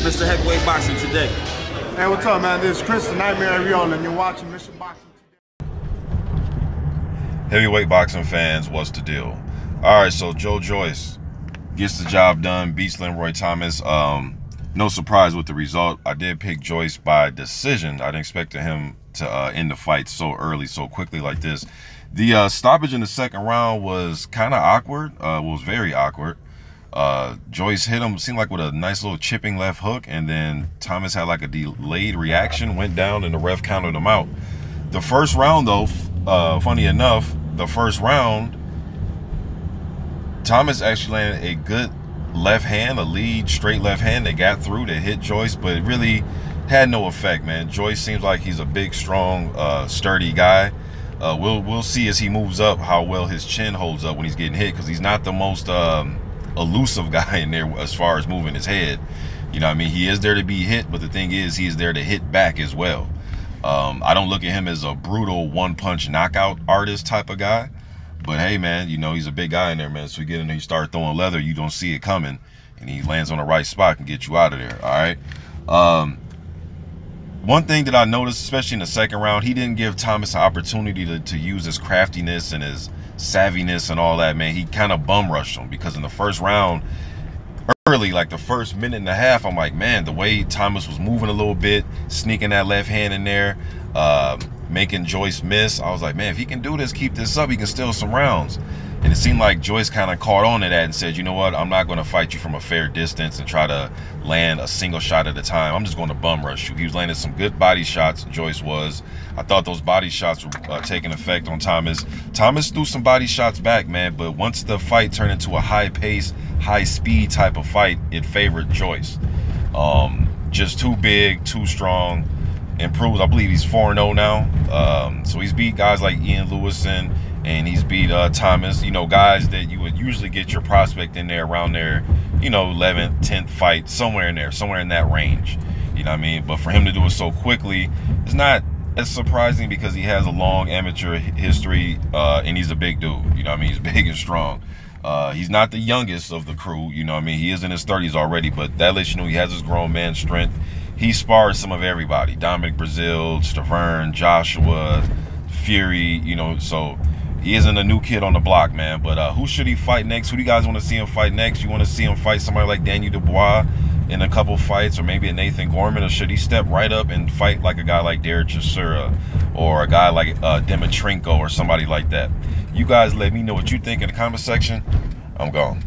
Mr. Heavyweight Boxing today? Hey, what's up, man? This is Chris, the Nightmare Ariola, and you're watching Mr. Boxing Today. Heavyweight boxing fans, what's the deal? All right, so Joyce gets the job done, beats Lenroy Thomas. No surprise with the result. I did pick Joyce by decision. I didn't expect him to end the fight so early, so quickly like this. The stoppage in the second round was kind of awkward. Was very awkward. Joyce hit him, seemed like with a nice little chipping left hook, and then Thomas had like a delayed reaction, went down, and the ref counted him out. The first round, though, funny enough, the first round, Thomas actually landed a good left hand, a lead straight left hand that got through to hit Joyce, but it really had no effect, man. Joyce seems like he's a big, strong, sturdy guy. We'll see as he moves up how well his chin holds up when he's getting hit, because he's not the most elusive guy in there as far as moving his head. You know what I mean? He is there to be hit, but the thing is, he is there to hit back as well. I don't look at him as a brutal one-punch knockout artist type of guy. But hey, man, you know, he's a big guy in there, man. So you get in there, you start throwing leather, you don't see it coming, and he lands on the right spot and get you out of there, all right? One thing that I noticed, especially in the second round, he didn't give Thomas an opportunity to use his craftiness and his savviness and all that, man. He kind of bum rushed him, because in the first round, early, like the first minute and a half, I'm like, man, the way Thomas was moving a little bit, sneaking that left hand in there, making Joyce miss, I was like, man, if he can do this, keep this up, he can steal some rounds. And it seemed like Joyce kind of caught on to that and said, you know what, I'm not going to fight you from a fair distance and try to land a single shot at a time. I'm just going to bum rush you. He was landing some good body shots, Joyce was. I thought those body shots were taking effect on Thomas. Thomas threw some body shots back, man, but once the fight turned into a high-pace, high-speed type of fight, it favored Joyce. Just too big, too strong. Improved, I believe he's 4-0 now. So he's beat guys like Ian Lewison, and he's beat Thomas, you know, guys that you would usually get your prospect in there around there, you know, 11th, 10th fight, somewhere in there, somewhere in that range. You know what I mean? But for him to do it so quickly, it's not as surprising, because he has a long amateur history, and he's a big dude. You know what I mean? He's big and strong. He's not the youngest of the crew, you know what I mean? He is in his 30s already, but that lets you know he has his grown man strength. He sparred some of everybody. Dominic Brazil, Stavern, Joshua, Fury, you know, so he isn't a new kid on the block, man. But who should he fight next? Who do you guys want to see him fight next? You want to see him fight somebody like Daniel Dubois in a couple fights, or maybe a Nathan Gorman, or should he step right up and fight like a guy like Derek Chisora, or a guy like Dimitrenko, or somebody like that? You guys let me know what you think in the comment section. I'm gone.